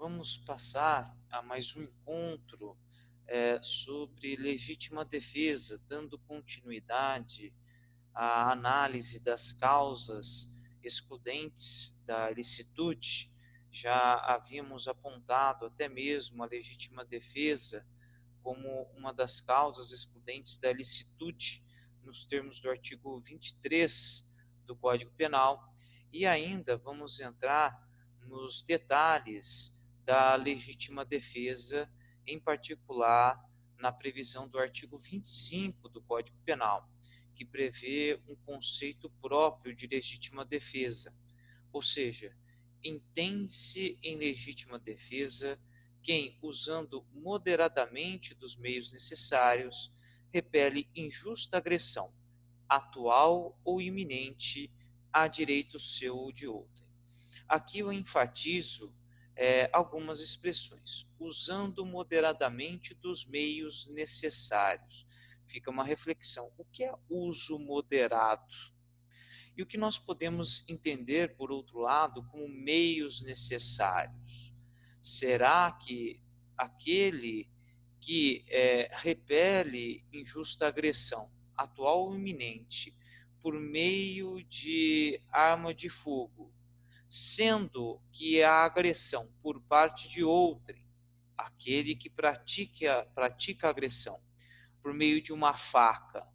Vamos passar a mais um encontro sobre legítima defesa, dando continuidade à análise das causas excludentes da ilicitude. Já havíamos apontado até mesmo a legítima defesa como uma das causas excludentes da ilicitude, nos termos do artigo 23 do Código Penal, e ainda vamos entrar nos detalhes da legítima defesa, em particular na previsão do artigo 25 do Código Penal, que prevê um conceito próprio de legítima defesa, ou seja, entende-se em legítima defesa quem, usando moderadamente dos meios necessários, repele injusta agressão, atual ou iminente, a direito seu ou de outrem. Aqui eu enfatizo algumas expressões, usando moderadamente dos meios necessários. Fica uma reflexão, o que é uso moderado? E o que nós podemos entender, por outro lado, como meios necessários? Será que aquele que repele injusta agressão, atual ou iminente, por meio de arma de fogo, sendo que a agressão por parte de outrem, aquele que pratica a agressão por meio de uma faca,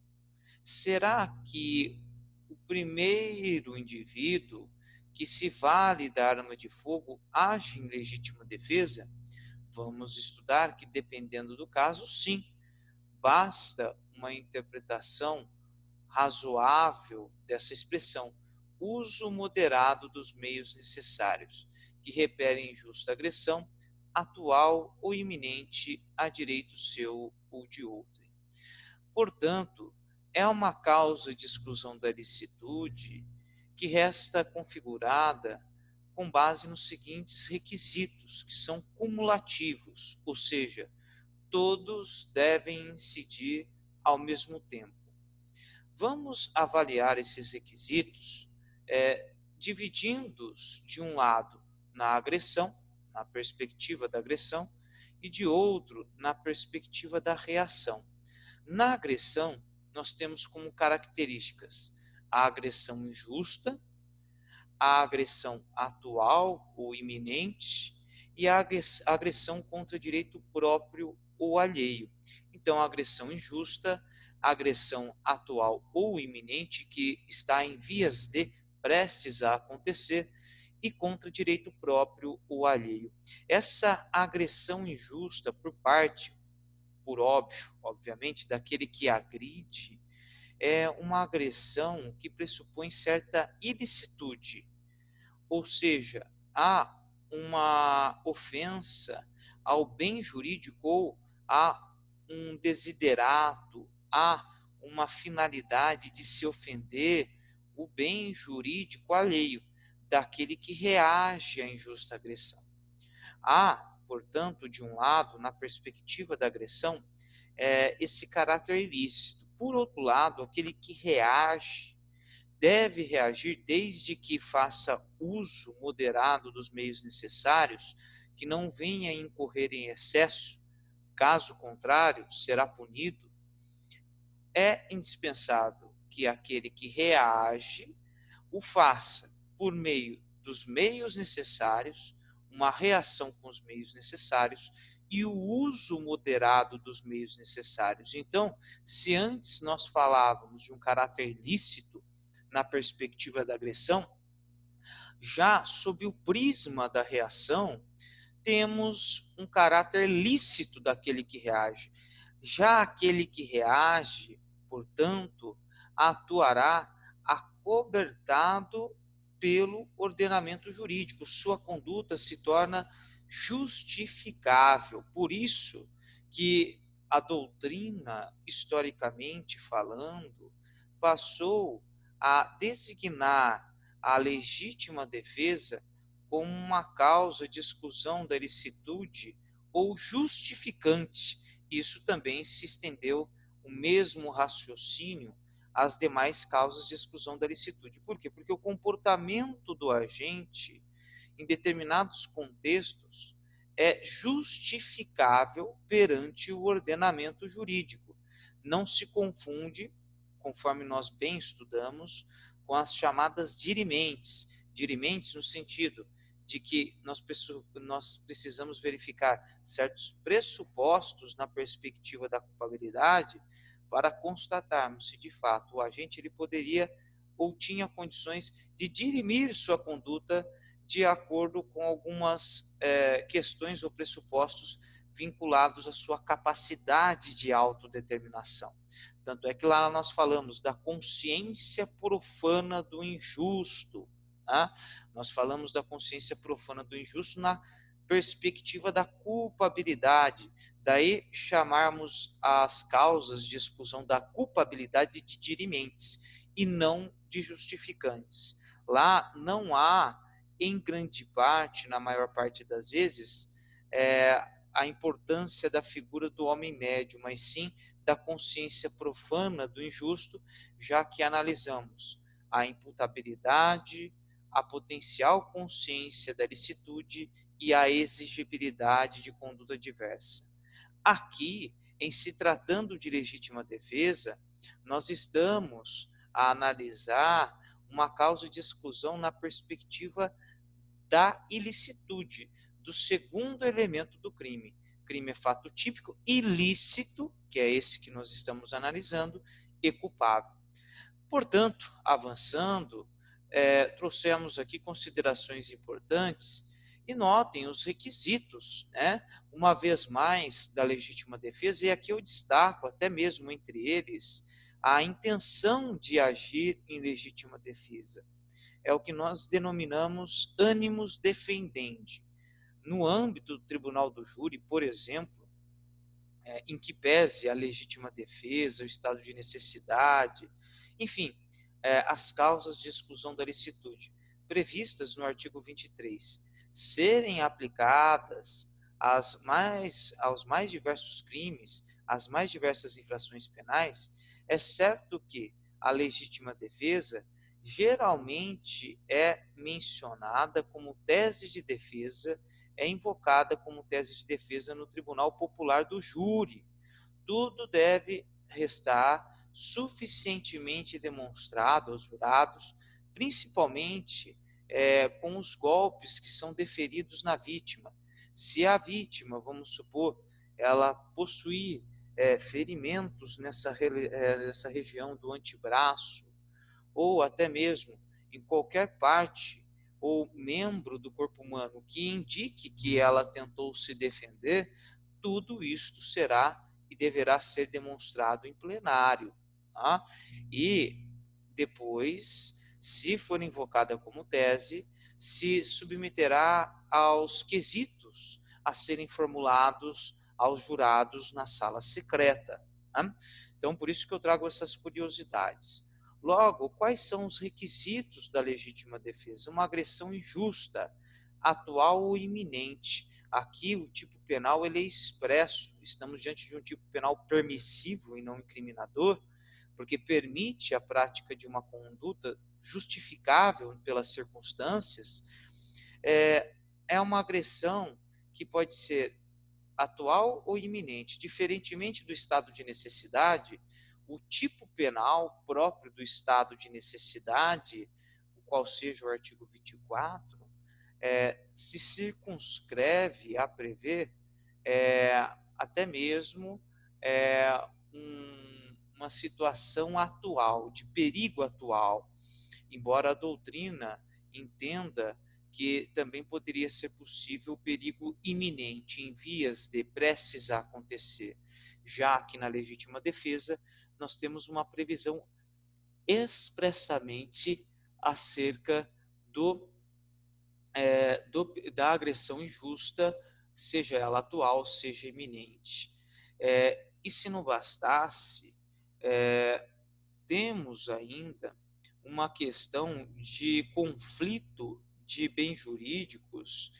será que o primeiro indivíduo que se vale da arma de fogo age em legítima defesa? Vamos estudar que, dependendo do caso, sim, basta uma interpretação razoável dessa expressão, uso moderado dos meios necessários, que repelem injusta agressão, atual ou iminente, a direito seu ou de outrem. Portanto, é uma causa de exclusão da licitude que resta configurada com base nos seguintes requisitos, que são cumulativos, ou seja, todos devem incidir ao mesmo tempo. Vamos avaliar esses requisitos dividindo-os, de um lado, na agressão, na perspectiva da agressão, e de outro, na perspectiva da reação. Na agressão, nós temos como características a agressão injusta, a agressão atual ou iminente e a agressão contra direito próprio ou alheio. Então, a agressão injusta, a agressão atual ou iminente, que está em vias de prestes a acontecer, e contra direito próprio ou alheio. Essa agressão injusta por parte, por óbvio, obviamente, daquele que agride, é uma agressão que pressupõe certa ilicitude, ou seja, há uma ofensa ao bem jurídico ou há um desiderato, há uma finalidade de se ofender o bem jurídico alheio daquele que reage à injusta agressão. Há, portanto, de um lado, na perspectiva da agressão, esse caráter ilícito. Por outro lado, aquele que reage deve reagir desde que faça uso moderado dos meios necessários, que não venha a incorrer em excesso, caso contrário, será punido. É indispensável que aquele que reage o faça por meio dos meios necessários, uma reação com os meios necessários e o uso moderado dos meios necessários. Então, se antes nós falávamos de um caráter lícito na perspectiva da agressão, já sob o prisma da reação, temos um caráter lícito daquele que reage. Já aquele que reage, portanto, atuará acobertado pelo ordenamento jurídico. Sua conduta se torna justificável. Por isso que a doutrina, historicamente falando, passou a designar a legítima defesa como uma causa de exclusão da ilicitude ou justificante. Isso também se estendeu o mesmo raciocínio às demais causas de exclusão da ilicitude. Por quê? Porque o comportamento do agente, em determinados contextos, é justificável perante o ordenamento jurídico. Não se confunde, conforme nós bem estudamos, com as chamadas dirimentes. Dirimentes no sentido de que nós precisamos verificar certos pressupostos na perspectiva da culpabilidade para constatarmos se de fato o agente ele poderia ou tinha condições de dirimir sua conduta de acordo com algumas questões ou pressupostos vinculados à sua capacidade de autodeterminação. Tanto é que lá nós falamos da consciência profana do injusto. Tá? Nós falamos da consciência profana do injusto na perspectiva da culpabilidade. Daí chamarmos as causas de exclusão da culpabilidade de dirimentes e não de justificantes. Lá não há, em grande parte, na maior parte das vezes, a importância da figura do homem médio, mas sim da consciência profana do injusto, já que analisamos a imputabilidade, a potencial consciência da licitude e a exigibilidade de conduta diversa. Aqui, em se tratando de legítima defesa, nós estamos a analisar uma causa de exclusão na perspectiva da ilicitude, do segundo elemento do crime. Crime é fato típico, ilícito, que é esse que nós estamos analisando, e culpável. Portanto, avançando, trouxemos aqui considerações importantes e notem os requisitos, né? Uma vez mais, da legítima defesa, e aqui eu destaco até mesmo entre eles a intenção de agir em legítima defesa. É o que nós denominamos animus defendendi. No âmbito do tribunal do júri, por exemplo, em que pese a legítima defesa, o estado de necessidade, enfim, as causas de exclusão da licitude, previstas no artigo 23, serem aplicadas aos mais diversos crimes, às mais diversas infrações penais, é certo que a legítima defesa geralmente é mencionada como tese de defesa, é invocada como tese de defesa no Tribunal Popular do Júri. Tudo deve restar suficientemente demonstrado aos jurados, principalmente com os golpes que são deferidos na vítima. Se a vítima, vamos supor, ela possuir ferimentos nessa região do antebraço, ou até mesmo em qualquer parte ou membro do corpo humano que indique que ela tentou se defender, tudo isto será e deverá ser demonstrado em plenário. Tá? E depois, se for invocada como tese, se submeterá aos quesitos a serem formulados aos jurados na sala secreta. Tá? Então, por isso que eu trago essas curiosidades. Logo, quais são os requisitos da legítima defesa? Uma agressão injusta, atual ou iminente. Aqui o tipo penal ele é expresso. Estamos diante de um tipo penal permissivo e não incriminador, porque permite a prática de uma conduta justificável pelas circunstâncias. É uma agressão que pode ser atual ou iminente. Diferentemente do estado de necessidade, o tipo penal próprio do estado de necessidade, o qual seja o artigo 24, se circunscreve a prever até mesmo uma situação atual, de perigo atual, embora a doutrina entenda que também poderia ser possível o perigo iminente, em vias de prestes a acontecer, já que na legítima defesa nós temos uma previsão expressamente acerca da agressão injusta, seja ela atual, seja iminente. E se não bastasse, temos ainda uma questão de conflito de bens jurídicos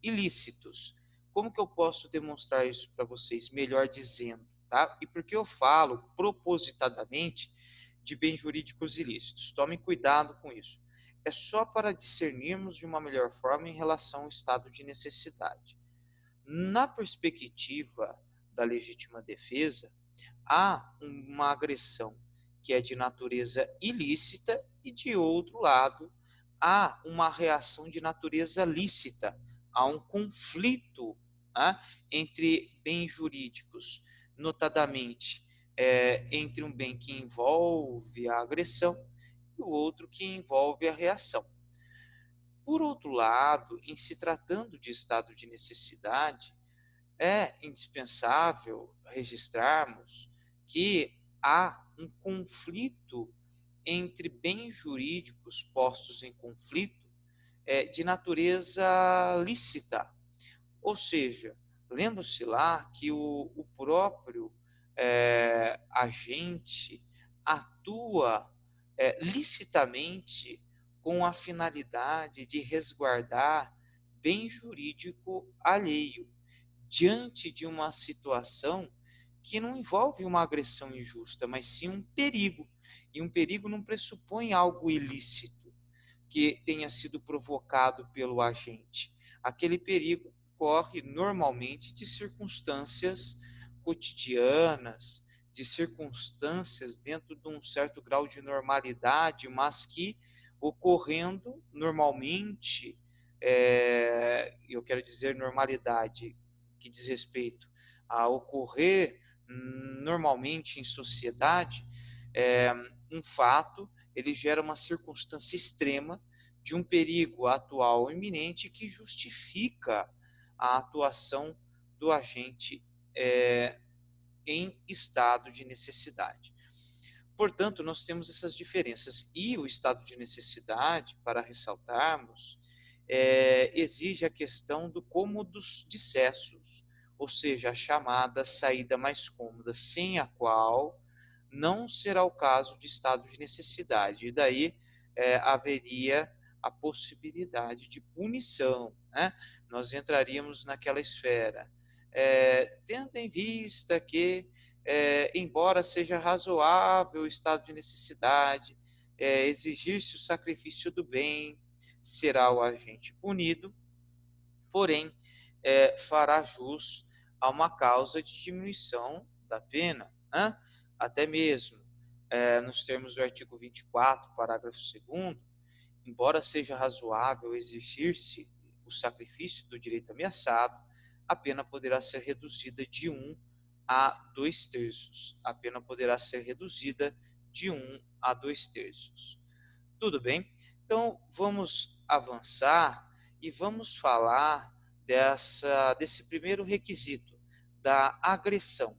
ilícitos. Como que eu posso demonstrar isso para vocês? Melhor dizendo, tá? E por que eu falo propositadamente de bens jurídicos ilícitos? Tomem cuidado com isso. é só para discernirmos de uma melhor forma em relação ao estado de necessidade. Na perspectiva da legítima defesa, há uma agressão que é de natureza ilícita e, de outro lado, há uma reação de natureza lícita. Há um conflito, né, entre bens jurídicos, notadamente entre um bem que envolve a agressão e o outro que envolve a reação. Por outro lado, em se tratando de estado de necessidade, é indispensável registrarmos que há um conflito entre bens jurídicos postos em conflito de natureza lícita. Ou seja, lembra-se lá que o próprio agente atua licitamente com a finalidade de resguardar bem jurídico alheio diante de uma situação que não envolve uma agressão injusta, mas sim um perigo. E um perigo não pressupõe algo ilícito que tenha sido provocado pelo agente. Aquele perigo corre normalmente de circunstâncias cotidianas, de circunstâncias dentro de um certo grau de normalidade, mas que ocorrendo normalmente, eu quero dizer normalidade, que diz respeito a ocorrer normalmente em sociedade, um fato, ele gera uma circunstância extrema de um perigo atual iminente que justifica a atuação do agente em estado de necessidade. Portanto, nós temos essas diferenças. E o estado de necessidade, para ressaltarmos, exige a questão do cômodos dissessos, ou seja, a chamada saída mais cômoda, sem a qual não será o caso de estado de necessidade. E daí haveria a possibilidade de punição, né? Nós entraríamos naquela esfera. Tendo em vista que embora seja razoável o estado de necessidade, exigir-se o sacrifício do bem, será o agente punido, porém, fará jus a uma causa de diminuição da pena, né? Até mesmo, nos termos do artigo 24, parágrafo 2º, embora seja razoável exigir-se o sacrifício do direito ameaçado, a pena poderá ser reduzida de 1 a 2/3. A pena poderá ser reduzida de 1 a 2/3. Tudo bem? Então, vamos avançar e vamos falar desse primeiro requisito, da agressão.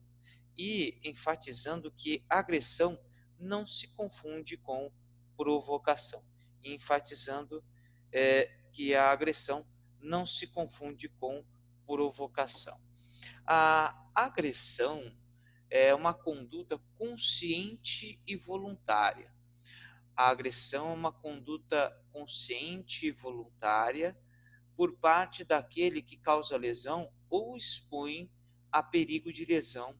E enfatizando que agressão não se confunde com provocação. E enfatizando que a agressão não se confunde com provocação. A agressão é uma conduta consciente e voluntária. A agressão é uma conduta consciente e voluntária por parte daquele que causa lesão ou expõe a perigo de lesão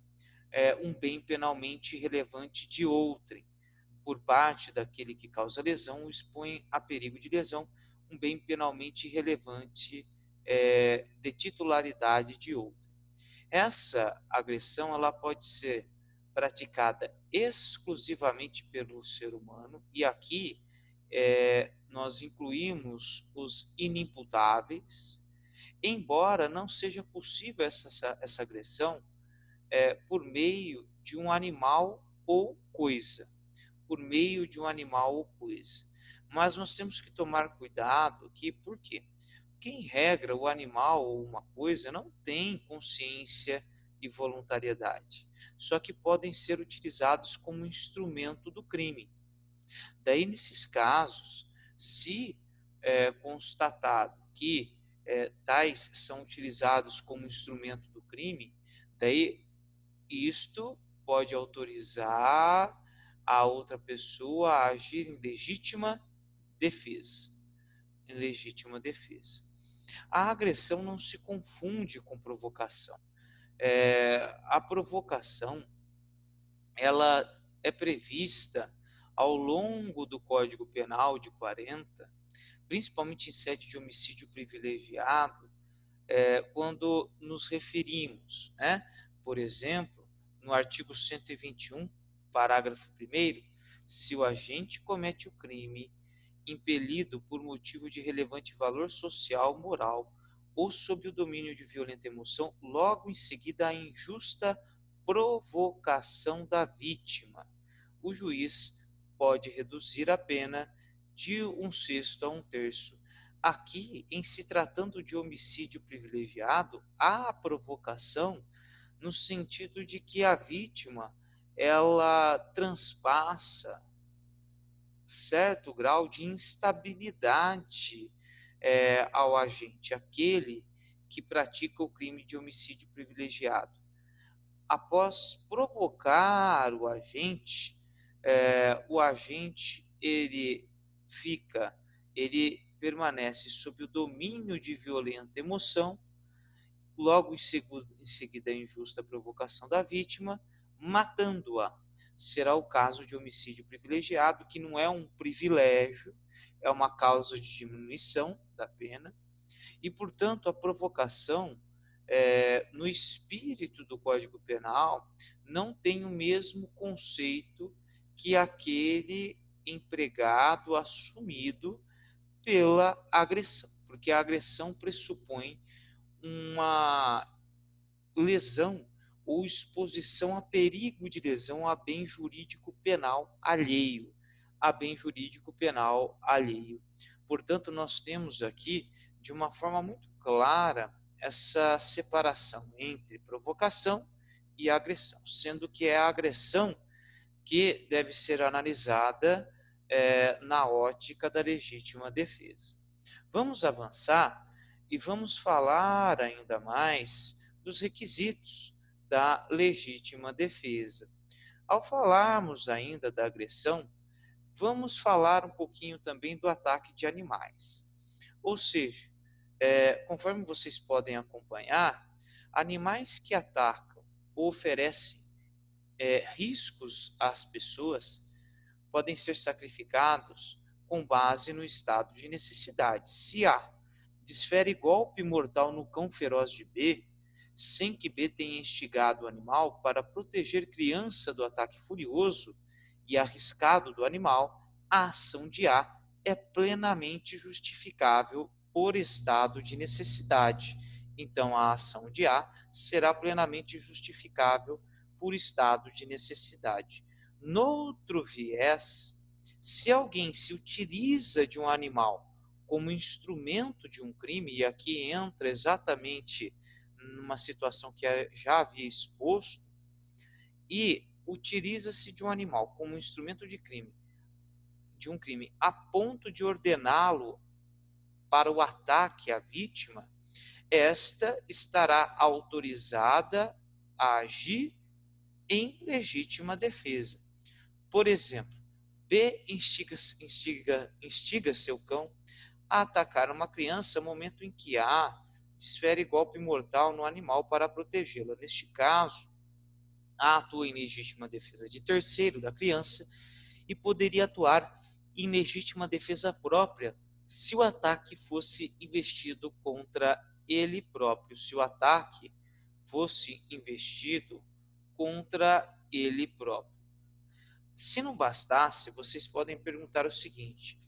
um bem penalmente relevante de outrem, por parte daquele que causa lesão ou expõe a perigo de lesão um bem penalmente relevante de titularidade de outrem. Essa agressão ela pode ser praticada exclusivamente pelo ser humano, e aqui nós incluímos os inimputáveis, embora não seja possível essa agressão por meio de um animal ou coisa. Por meio de um animal ou coisa. Mas nós temos que tomar cuidado aqui, por quê? Porque, em regra, o animal ou uma coisa não tem consciência e voluntariedade, só que podem ser utilizados como instrumento do crime. Daí, nesses casos, se constatado que tais são utilizados como instrumento do crime, daí isto pode autorizar a outra pessoa a agir em legítima defesa. Em legítima defesa. A agressão não se confunde com provocação. A provocação ela é prevista ao longo do Código Penal de 40 principalmente em sede de homicídio privilegiado, quando nos referimos, né, por exemplo, no artigo 121, parágrafo 1º, se o agente comete o crime impelido por motivo de relevante valor social, moral ou sob o domínio de violenta emoção, logo em seguida a injusta provocação da vítima, o juiz pode reduzir a pena de 1/6 a 1/3. Aqui, em se tratando de homicídio privilegiado, há a provocação no sentido de que a vítima ela transpassa certo grau de instabilidade ao agente, aquele que pratica o crime de homicídio privilegiado. Após provocar o agente ele permanece sob o domínio de violenta emoção, logo em seguida a injusta provocação da vítima, matando-a. Será o caso de homicídio privilegiado, que não é um privilégio, é uma causa de diminuição da pena, e, portanto, a provocação, no espírito do Código Penal, não tem o mesmo conceito que aquele empregado assumido pela agressão, porque a agressão pressupõe uma lesão ou exposição a perigo de lesão a bem jurídico penal alheio, a bem jurídico penal alheio. Portanto, nós temos aqui, de uma forma muito clara, essa separação entre provocação e agressão, sendo que é a agressão que deve ser analisada na ótica da legítima defesa. Vamos avançar e vamos falar ainda mais dos requisitos da legítima defesa. Ao falarmos ainda da agressão, vamos falar um pouquinho também do ataque de animais. Ou seja, conforme vocês podem acompanhar, animais que atacam ou oferecem riscos às pessoas podem ser sacrificados com base no estado de necessidade. Se A desfere golpe mortal no cão feroz de B, sem que B tenha instigado o animal para proteger criança do ataque furioso e arriscado do animal, a ação de A é plenamente justificável por estado de necessidade. Então, a ação de A será plenamente justificável por estado de necessidade. Noutro viés, se alguém se utiliza de um animal como instrumento de um crime, e aqui entra exatamente numa situação que já havia exposto, e utiliza-se de um animal como instrumento de um crime, a ponto de ordená-lo para o ataque à vítima, esta estará autorizada a agir em legítima defesa. Por exemplo, B instiga seu cão a atacar uma criança no momento em que A desfere golpe mortal no animal para protegê-la. Neste caso, A atua em legítima defesa de terceiro da criança e poderia atuar em legítima defesa própria se o ataque fosse investido contra ele próprio, se o ataque fosse investido contra ele próprio. Se não bastasse, vocês podem perguntar o seguinte: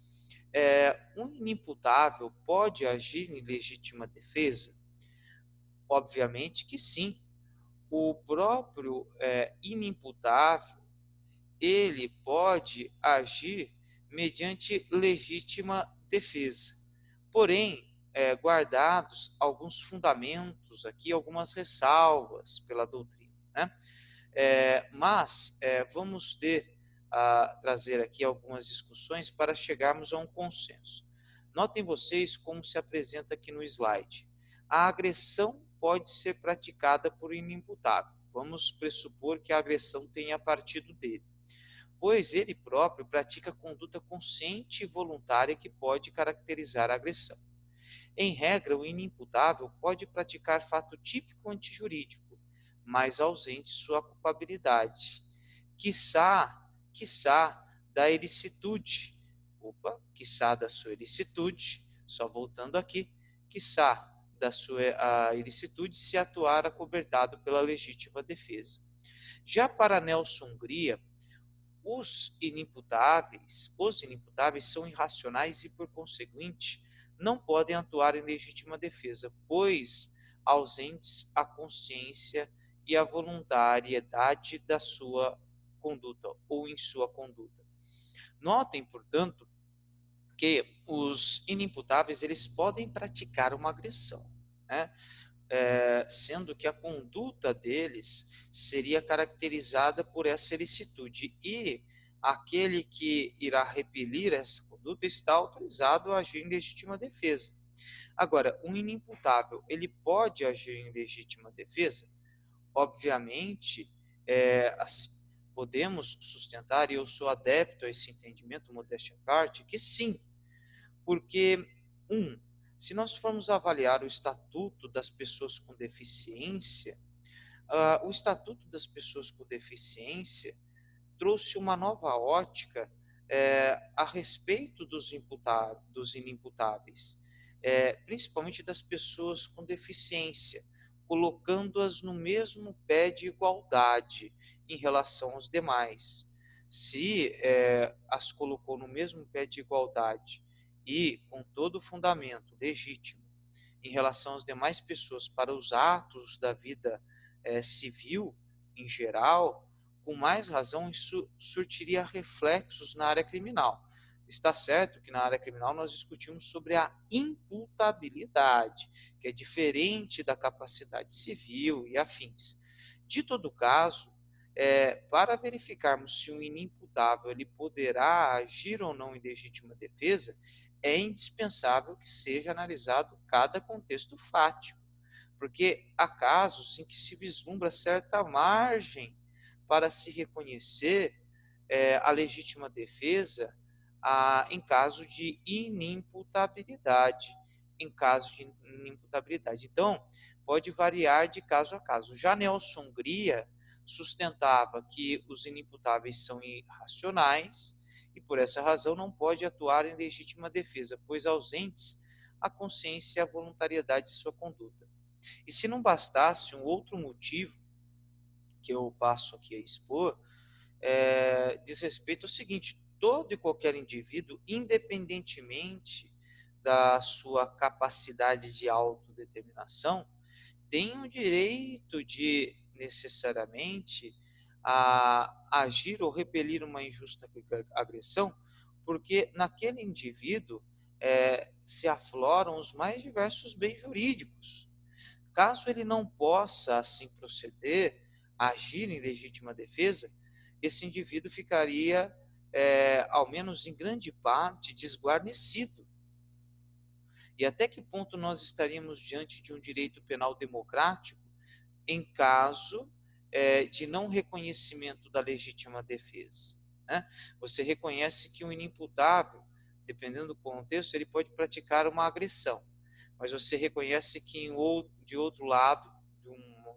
um inimputável pode agir em legítima defesa? Obviamente que sim. O próprio inimputável, ele pode agir mediante legítima defesa. Porém, guardados alguns fundamentos aqui, algumas ressalvas pela doutrina, né? Mas vamos trazer aqui algumas discussões para chegarmos a um consenso. Notem vocês como se apresenta aqui no slide. A agressão pode ser praticada por inimputável. Vamos pressupor que a agressão tenha partido dele, pois ele próprio pratica conduta consciente e voluntária que pode caracterizar a agressão. Em regra, o inimputável pode praticar fato típico antijurídico, mas ausente sua culpabilidade, quiçá da ilicitude, quiçá da sua ilicitude, só voltando aqui, quiçá da sua ilicitude se atuar acobertado pela legítima defesa. Já para Nelson Hungria, os inimputáveis são irracionais e, por conseguinte, não podem atuar em legítima defesa, pois ausentes a consciência e a voluntariedade da sua conduta ou em sua conduta. Notem, portanto, que os inimputáveis eles podem praticar uma agressão, né? Sendo que a conduta deles seria caracterizada por essa ilicitude e aquele que irá repelir essa conduta está autorizado a agir em legítima defesa. Agora, um inimputável, ele pode agir em legítima defesa? Obviamente, assim, podemos sustentar, e eu sou adepto a esse entendimento, modéstia à parte, que sim, porque, se nós formos avaliar o Estatuto das Pessoas com Deficiência, o Estatuto das Pessoas com Deficiência trouxe uma nova ótica a respeito dos inimputáveis, principalmente das pessoas com deficiência, colocando-as no mesmo pé de igualdade em relação aos demais. Se as colocou no mesmo pé de igualdade e com todo o fundamento legítimo em relação às demais pessoas para os atos da vida civil em geral, com mais razão isso surtiria reflexos na área criminal. Está certo que na área criminal nós discutimos sobre a imputabilidade, que é diferente da capacidade civil e afins. De todo caso, para verificarmos se um inimputável ele poderá agir ou não em legítima defesa, é indispensável que seja analisado cada contexto fático, porque há casos em que se vislumbra certa margem para se reconhecer a legítima defesa em caso de inimputabilidade. Em caso de inimputabilidade. Então, pode variar de caso a caso. Já Nelson Hungria sustentava que os inimputáveis são irracionais e, por essa razão, não pode atuar em legítima defesa, pois ausentes a consciência e a voluntariedade de sua conduta. E se não bastasse um outro motivo que eu passo aqui a expor, diz respeito ao seguinte: todo e qualquer indivíduo, independentemente da sua capacidade de autodeterminação, tem o direito de, necessariamente, agir ou repelir uma injusta agressão, porque naquele indivíduo se afloram os mais diversos bens jurídicos. Caso ele não possa assim proceder, agir em legítima defesa, esse indivíduo ficaria, ao menos em grande parte, desguarnecido. E até que ponto nós estaríamos diante de um direito penal democrático em caso de não reconhecimento da legítima defesa, né? Você reconhece que um inimputável, dependendo do contexto, ele pode praticar uma agressão, mas você reconhece que de outro lado,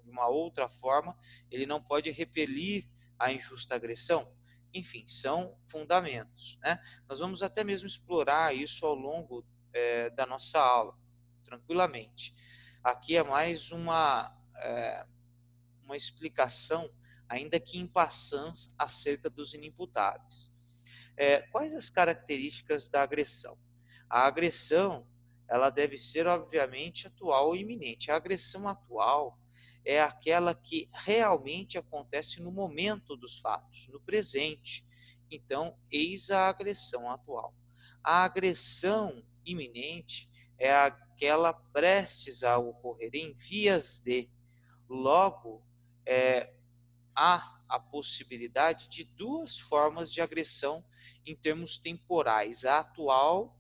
de uma outra forma, ele não pode repelir a injusta agressão. Enfim, são fundamentos, né? Nós vamos até mesmo explorar isso ao longo da nossa aula, tranquilamente. Aqui é mais uma explicação, ainda que em passant, acerca dos inimputáveis. Quais as características da agressão? A agressão, ela deve ser, obviamente, atual e iminente. A agressão atual é aquela que realmente acontece no momento dos fatos, no presente. Então, eis a agressão atual. A agressão iminente é aquela prestes a ocorrer em vias de. Logo, há a possibilidade de duas formas de agressão em termos temporais, a atual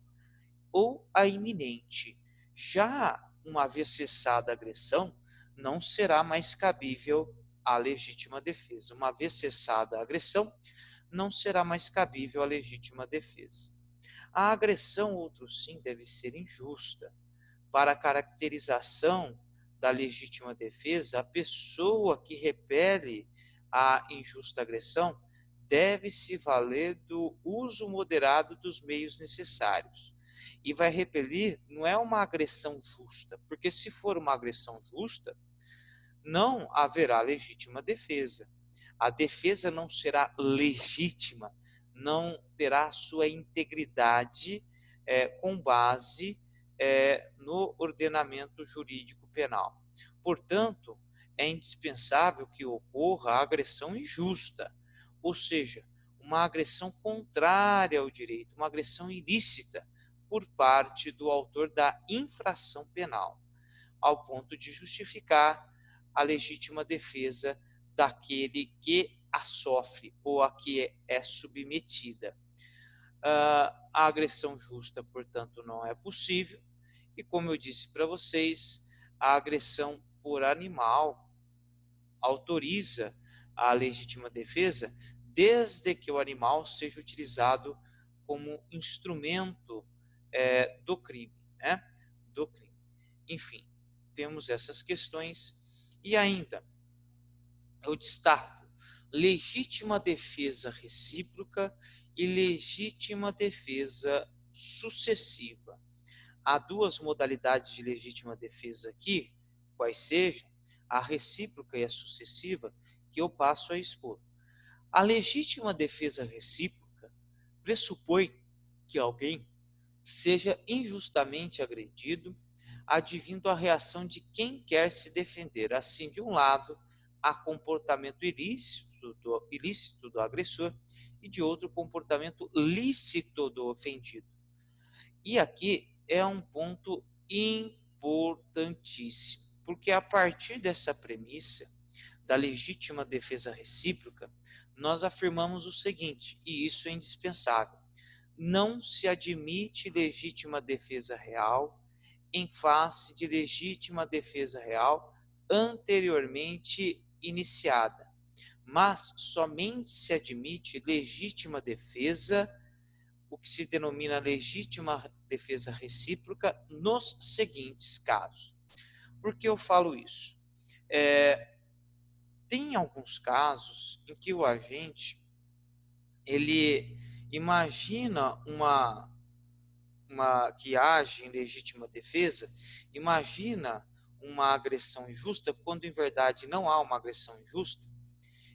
ou a iminente. Já uma vez cessada a agressão, não será mais cabível a legítima defesa. Uma vez cessada a agressão, não será mais cabível a legítima defesa. A agressão, outro sim, deve ser injusta. Para a caracterização da legítima defesa, a pessoa que repele a injusta agressão deve-se valer do uso moderado dos meios necessários. E vai repelir, não é uma agressão justa, porque se for uma agressão justa, não haverá legítima defesa. A defesa não será legítima, não terá sua integridade com base no ordenamento jurídico penal. Portanto, é indispensável que ocorra a agressão injusta, ou seja, uma agressão contrária ao direito, uma agressão ilícita por parte do autor da infração penal, ao ponto de justificar a legítima defesa daquele que a sofre ou a que é submetida. A agressão justa, portanto, não é possível, e como eu disse para vocês, a agressão por animal autoriza a legítima defesa desde que o animal seja utilizado como instrumento do crime, né? Do crime. Enfim, temos essas questões. E ainda, eu destaco legítima defesa recíproca e legítima defesa sucessiva. Há duas modalidades de legítima defesa aqui, quais sejam a recíproca e a sucessiva, que eu passo a expor. A legítima defesa recíproca pressupõe que alguém seja injustamente agredido, advindo a reação de quem quer se defender. Assim, de um lado, há comportamento ilícito do agressor e de outro, comportamento lícito do ofendido. E aqui é um ponto importantíssimo, porque a partir dessa premissa da legítima defesa recíproca, nós afirmamos o seguinte, e isso é indispensável: não se admite legítima defesa real em face de legítima defesa real anteriormente iniciada, mas somente se admite legítima defesa, o que se denomina legítima defesa recíproca, nos seguintes casos. Por que eu falo isso? Tem alguns casos em que o agente ele imagina que age em legítima defesa, imagina uma agressão injusta quando em verdade não há uma agressão injusta.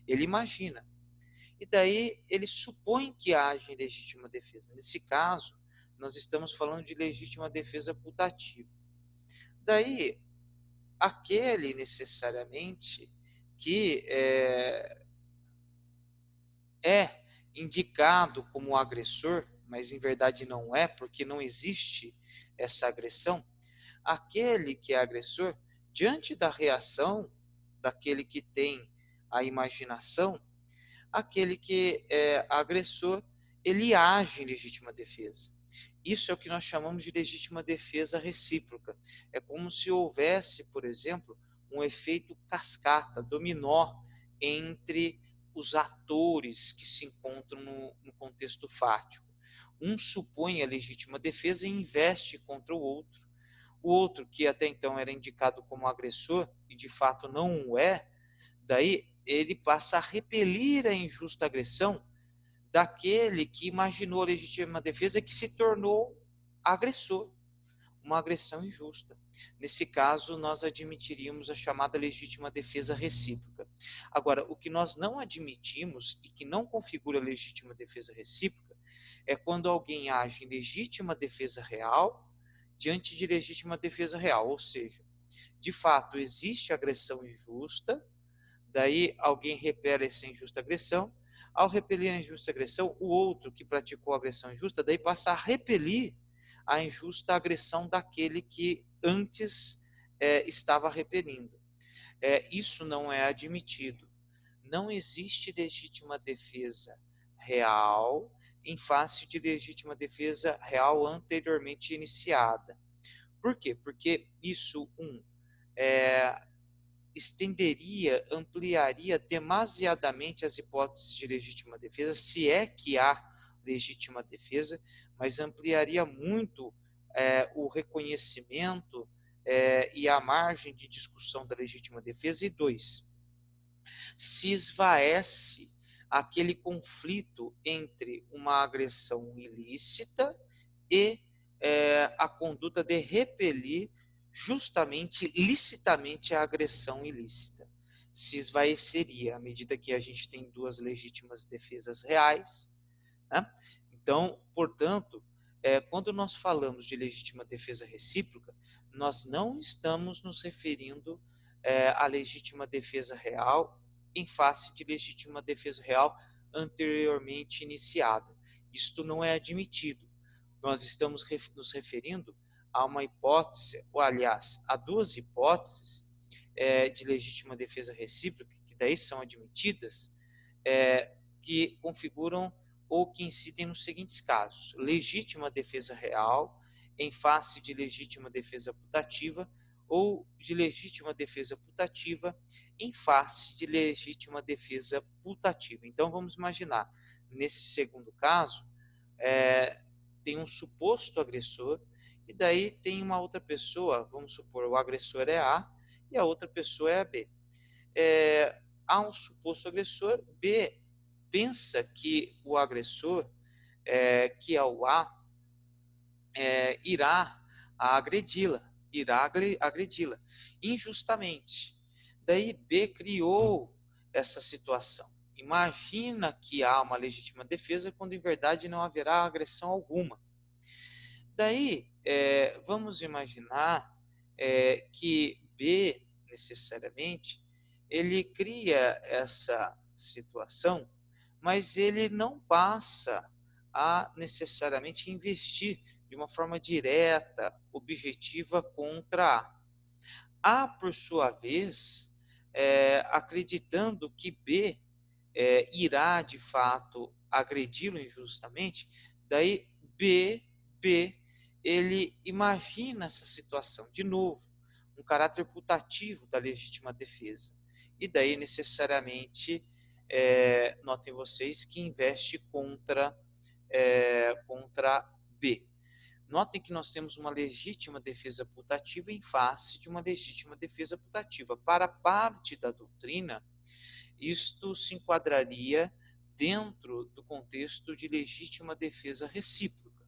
Ele imagina. E daí ele supõe que age em legítima defesa. Nesse caso, nós estamos falando de legítima defesa putativa. Daí, aquele necessariamente que é indicado como agressor, mas em verdade não é, porque não existe essa agressão, aquele que é agressor, diante da reação daquele que tem a imaginação, aquele que é agressor, ele age em legítima defesa. Isso é o que nós chamamos de legítima defesa recíproca. É como se houvesse, por exemplo, um efeito cascata, dominó, entre os atores que se encontram no contexto fático. Um supõe a legítima defesa e investe contra o outro. O outro, que até então era indicado como agressor, e de fato não o é, daí ele passa a repelir a injusta agressão daquele que imaginou a legítima defesa, que se tornou agressor, uma agressão injusta. Nesse caso, nós admitiríamos a chamada legítima defesa recíproca. Agora, o que nós não admitimos e que não configura legítima defesa recíproca é quando alguém age em legítima defesa real diante de legítima defesa real, ou seja, de fato existe agressão injusta, daí alguém repele essa injusta agressão. Ao repelir a injusta agressão, o outro que praticou a agressão injusta, daí passa a repelir a injusta agressão daquele que antes estava repelindo. Isso não é admitido. Não existe legítima defesa real em face de legítima defesa real anteriormente iniciada. Por quê? Porque isso, estenderia, ampliaria demasiadamente as hipóteses de legítima defesa, se é que há legítima defesa, mas ampliaria muito o reconhecimento e a margem de discussão da legítima defesa. E dois, se esvaece aquele conflito entre uma agressão ilícita e a conduta de repelir justamente, licitamente, a agressão ilícita. Se esvaeceria à medida que a gente tem duas legítimas defesas reais, né? Então, portanto, quando nós falamos de legítima defesa recíproca, nós não estamos nos referindo à legítima defesa real em face de legítima defesa real anteriormente iniciada. Isto não é admitido. Nós estamos nos referindo a uma hipótese, ou aliás, a duas hipóteses de legítima defesa recíproca, que daí são admitidas, que configuram ou que incidem nos seguintes casos: legítima defesa real em face de legítima defesa putativa, ou de legítima defesa putativa em face de legítima defesa putativa. Então, vamos imaginar, nesse segundo caso, tem um suposto agressor, e daí tem uma outra pessoa, vamos supor, o agressor é A, e a outra pessoa é a B. Há um suposto agressor, B pensa que o agressor, que é o A, irá agredi-la injustamente. Daí B criou essa situação. Imagina que há uma legítima defesa quando em verdade não haverá agressão alguma. Daí vamos imaginar que B necessariamente ele cria essa situação, mas ele não passa a necessariamente investir de uma forma direta, objetiva contra A. A, por sua vez, acreditando que B irá de fato agredi-lo injustamente, daí B, ele imagina essa situação, de novo, um caráter putativo da legítima defesa. E daí, necessariamente, notem vocês que investe contra B. Notem que nós temos uma legítima defesa putativa em face de uma legítima defesa putativa. Para parte da doutrina, isto se enquadraria dentro do contexto de legítima defesa recíproca.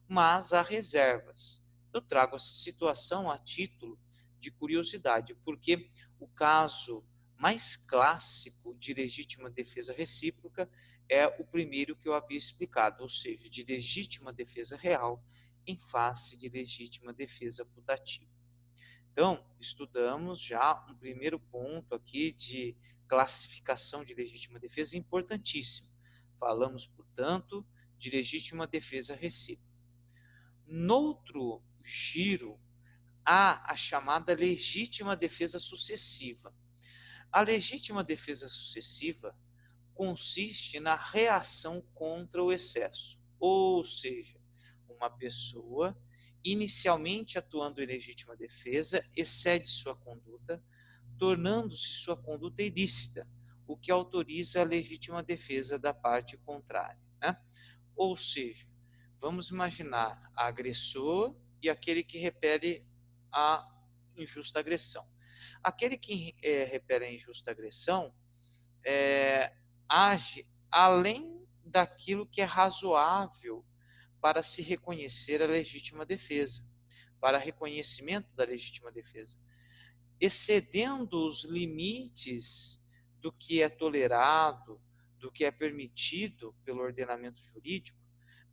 Mas há reservas. Eu trago essa situação a título de curiosidade, porque o caso mais clássico de legítima defesa recíproca é o primeiro que eu havia explicado, ou seja, de legítima defesa real em face de legítima defesa putativa. Então, estudamos já um primeiro ponto aqui de classificação de legítima defesa importantíssimo. Falamos, portanto, de legítima defesa recíproca. Noutro giro, há a chamada legítima defesa sucessiva. A legítima defesa sucessiva consiste na reação contra o excesso, ou seja, uma pessoa inicialmente atuando em legítima defesa excede sua conduta, tornando-se sua conduta ilícita, o que autoriza a legítima defesa da parte contrária, né? Ou seja, vamos imaginar agressor e aquele que repele a injusta agressão. Aquele que repele a injusta agressão age além daquilo que é razoável para se reconhecer a legítima defesa, para reconhecimento da legítima defesa, excedendo os limites do que é tolerado, do que é permitido pelo ordenamento jurídico.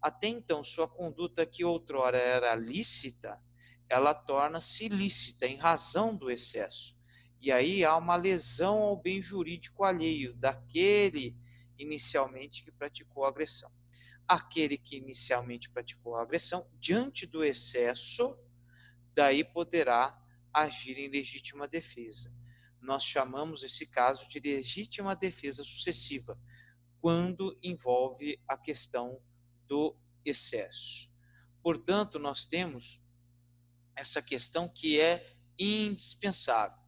Até então, sua conduta que outrora era lícita, ela torna-se ilícita em razão do excesso. E aí há uma lesão ao bem jurídico alheio daquele inicialmente que praticou a agressão. Aquele que inicialmente praticou a agressão, diante do excesso, daí poderá agir em legítima defesa. Nós chamamos esse caso de legítima defesa sucessiva, quando envolve a questão do excesso. Portanto, nós temos essa questão que é indispensável.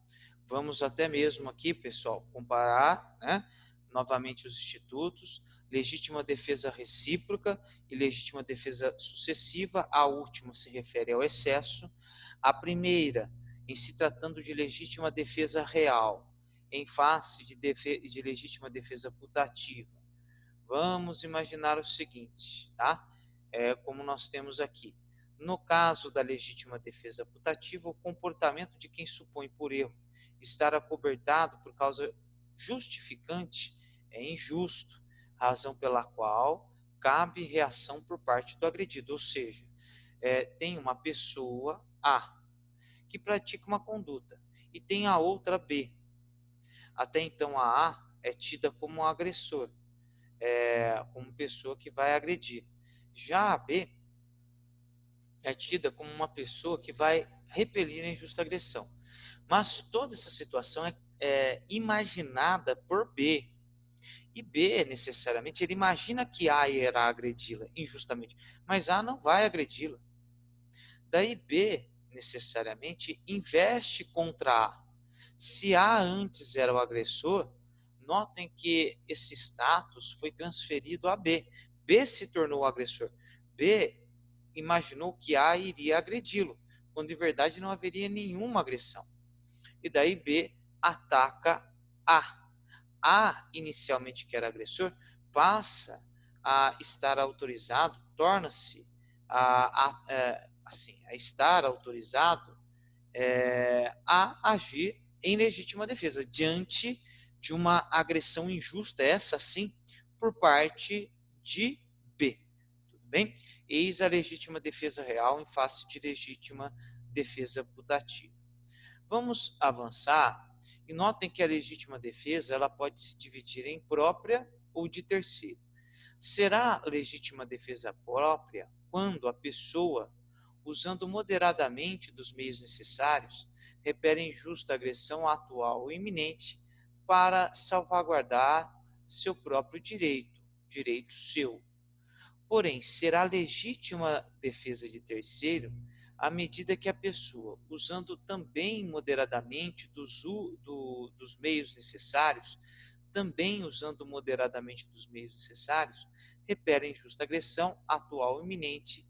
Vamos até mesmo aqui, pessoal, comparar, né, novamente os institutos, legítima defesa recíproca e legítima defesa sucessiva. A última se refere ao excesso. A primeira, em se tratando de legítima defesa real, em face de legítima defesa putativa. Vamos imaginar o seguinte, tá? Como nós temos aqui. No caso da legítima defesa putativa, o comportamento de quem supõe por erro estar acobertado por causa justificante é injusto, razão pela qual cabe reação por parte do agredido, ou seja, tem uma pessoa A que pratica uma conduta e tem a outra B. Até então a A é tida como um agressor, como pessoa que vai agredir. Já a B é tida como uma pessoa que vai repelir a injusta agressão. Mas toda essa situação é imaginada por B. E B, necessariamente, ele imagina que A irá agredi-la injustamente, mas A não vai agredi-la. Daí B, necessariamente, investe contra A. Se A antes era o agressor, notem que esse status foi transferido a B. B se tornou o agressor. B imaginou que A iria agredi-lo, quando em verdade não haveria nenhuma agressão. E daí B ataca A. A, inicialmente que era agressor, passa a estar autorizado, torna-se a estar autorizado a agir em legítima defesa, diante de uma agressão injusta, essa sim, por parte de B. Tudo bem? Eis a legítima defesa real em face de legítima defesa putativa. Vamos avançar e notem que a legítima defesa ela pode se dividir em própria ou de terceiro. Será legítima defesa própria quando a pessoa, usando moderadamente dos meios necessários, repele injusta agressão atual ou iminente para salvaguardar seu próprio direito seu. Porém, será legítima defesa de terceiro à medida que a pessoa, usando também moderadamente dos meios necessários, repere a injusta agressão atual ou iminente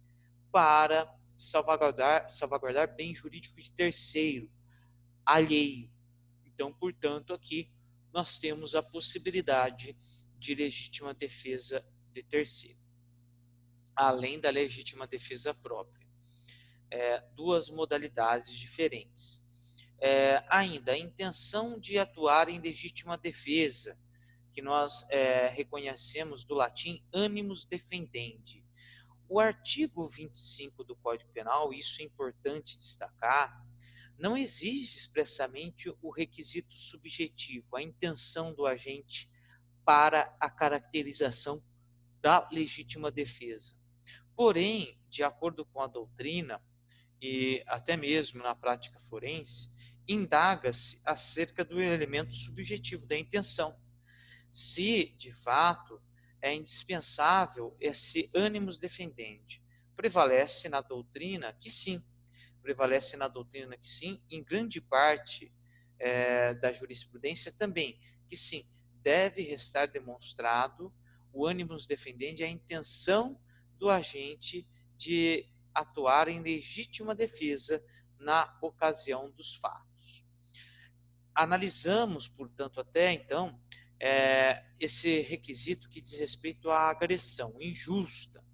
para salvaguardar bem jurídico de terceiro, alheio. Então, portanto, aqui nós temos a possibilidade de legítima defesa de terceiro, além da legítima defesa própria. Duas modalidades diferentes. Ainda, a intenção de atuar em legítima defesa, que nós reconhecemos do latim animus defendendi. O artigo 25 do Código Penal, isso é importante destacar, não exige expressamente o requisito subjetivo, a intenção do agente para a caracterização da legítima defesa. Porém, de acordo com a doutrina, e até mesmo na prática forense, indaga-se acerca do elemento subjetivo da intenção. Se, de fato, é indispensável esse animus defendendi. Prevalece na doutrina que sim, em grande parte da jurisprudência também, que sim, deve restar demonstrado o animus defendendi, a intenção do agente de atuar em legítima defesa na ocasião dos fatos. Analisamos, portanto, até então, esse requisito que diz respeito à agressão injusta,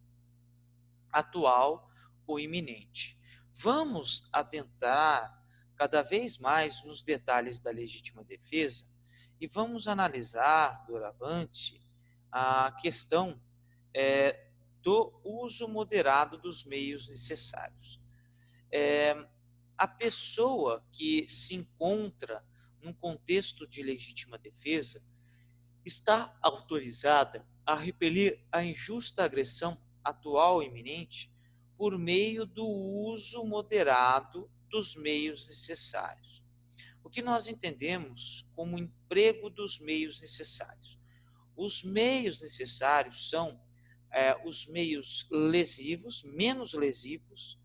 atual ou iminente. Vamos adentrar cada vez mais nos detalhes da legítima defesa e vamos analisar, doravante, a questão do uso moderado dos meios necessários. A pessoa que se encontra num contexto de legítima defesa está autorizada a repelir a injusta agressão atual e iminente por meio do uso moderado dos meios necessários. O que nós entendemos como emprego dos meios necessários? Os meios necessários são os meios lesivos, menos lesivos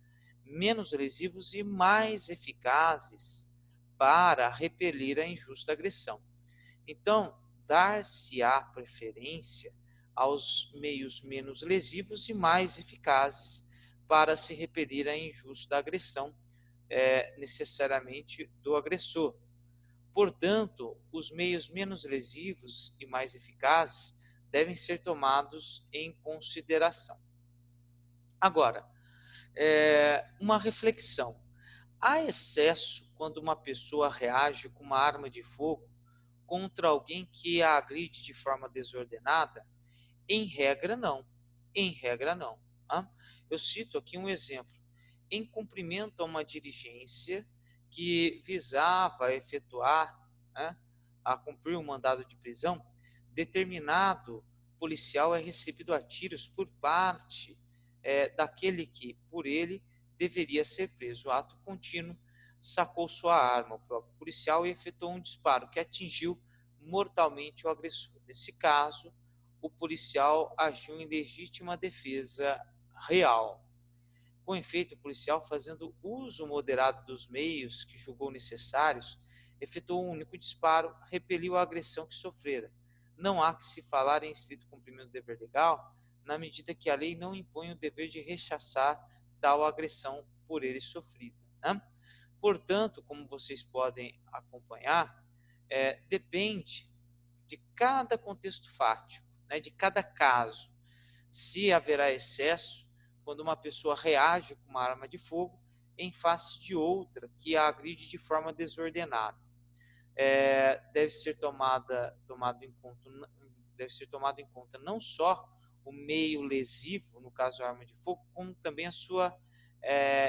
e mais eficazes para repelir a injusta agressão. Então, dar-se-á preferência aos meios menos lesivos e mais eficazes para se repelir a injusta agressão necessariamente do agressor. Portanto, os meios menos lesivos e mais eficazes devem ser tomados em consideração. Agora, uma reflexão. Há excesso quando uma pessoa reage com uma arma de fogo contra alguém que a agride de forma desordenada? Em regra, não. Em regra, não. Tá? Eu cito aqui um exemplo. Em cumprimento a uma diligência que visava efetuar, né, a cumprir um mandado de prisão, determinado policial é recebido a tiros por parte daquele que, por ele, deveria ser preso. Ato contínuo, sacou sua arma, o próprio policial, e efetuou um disparo que atingiu mortalmente o agressor. Nesse caso, o policial agiu em legítima defesa real. Com efeito, o policial, fazendo uso moderado dos meios que julgou necessários, efetuou um único disparo, repeliu a agressão que sofrera. Não há que se falar em estrito cumprimento do dever legal, na medida que a lei não impõe o dever de rechaçar tal agressão por ele sofrida. Né? Portanto, como vocês podem acompanhar, depende de cada contexto fático, né, de cada caso, se haverá excesso quando uma pessoa reage com uma arma de fogo em face de outra que a agride de forma desordenada. Deve ser tomado em conta não só o meio lesivo, no caso a arma de fogo, como também a sua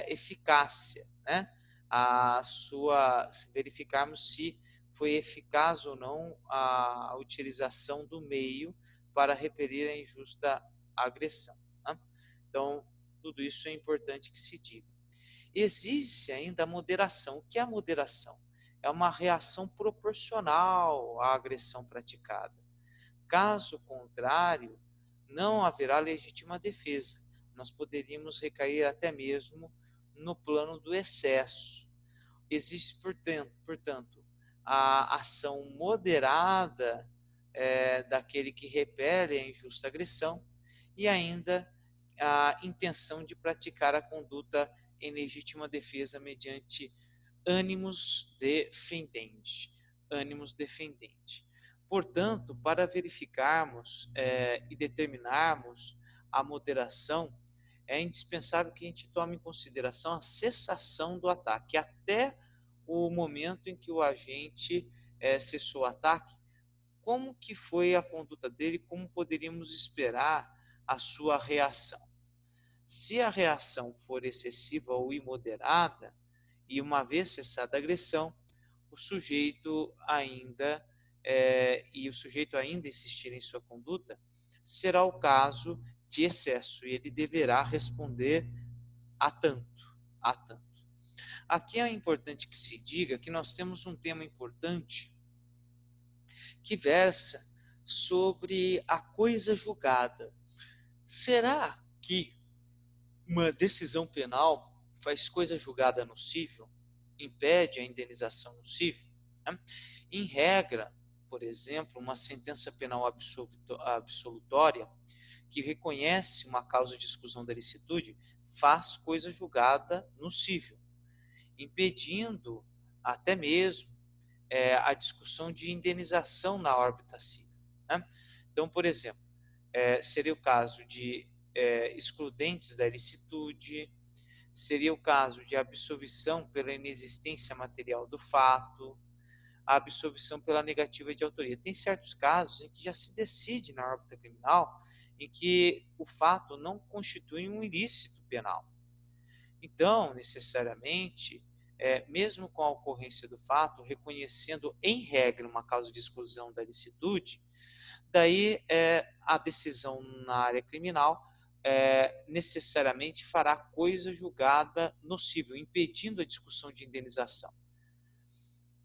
eficácia, né? Verificarmos se foi eficaz ou não a utilização do meio para repelir a injusta agressão. Né? Então, tudo isso é importante que se diga. Existe ainda a moderação. O que é a moderação? É uma reação proporcional à agressão praticada. Caso contrário, não haverá legítima defesa. Nós poderíamos recair até mesmo no plano do excesso. Existe, portanto, a ação moderada daquele que repele a injusta agressão e ainda a intenção de praticar a conduta em legítima defesa mediante ânimos defendente. Ânimos defendente. Portanto, para verificarmos e determinarmos a moderação, é indispensável que a gente tome em consideração a cessação do ataque, até o momento em que o agente cessou o ataque, como que foi a conduta dele, como poderíamos esperar a sua reação. Se a reação for excessiva ou imoderada, e uma vez cessada a agressão, o sujeito ainda insistir em sua conduta, será o caso de excesso e ele deverá responder a tanto, a tanto. Aqui é importante que se diga que nós temos um tema importante que versa sobre a coisa julgada. Será que uma decisão penal faz coisa julgada nocível? Impede a indenização nocível? Né? Em regra, por exemplo, uma sentença penal absolutória que reconhece uma causa de exclusão da licitude faz coisa julgada nocível, impedindo até mesmo a discussão de indenização na órbita civil. Né? Então, por exemplo, seria o caso de excludentes da ilicitude, seria o caso de absolvição pela inexistência material do fato, a absolvição pela negativa de autoria. Tem certos casos em que já se decide na órbita criminal em que o fato não constitui um ilícito penal. Então, necessariamente, mesmo com a ocorrência do fato, reconhecendo em regra uma causa de exclusão da licitude, daí a decisão na área criminal necessariamente fará coisa julgada nocível, impedindo a discussão de indenização.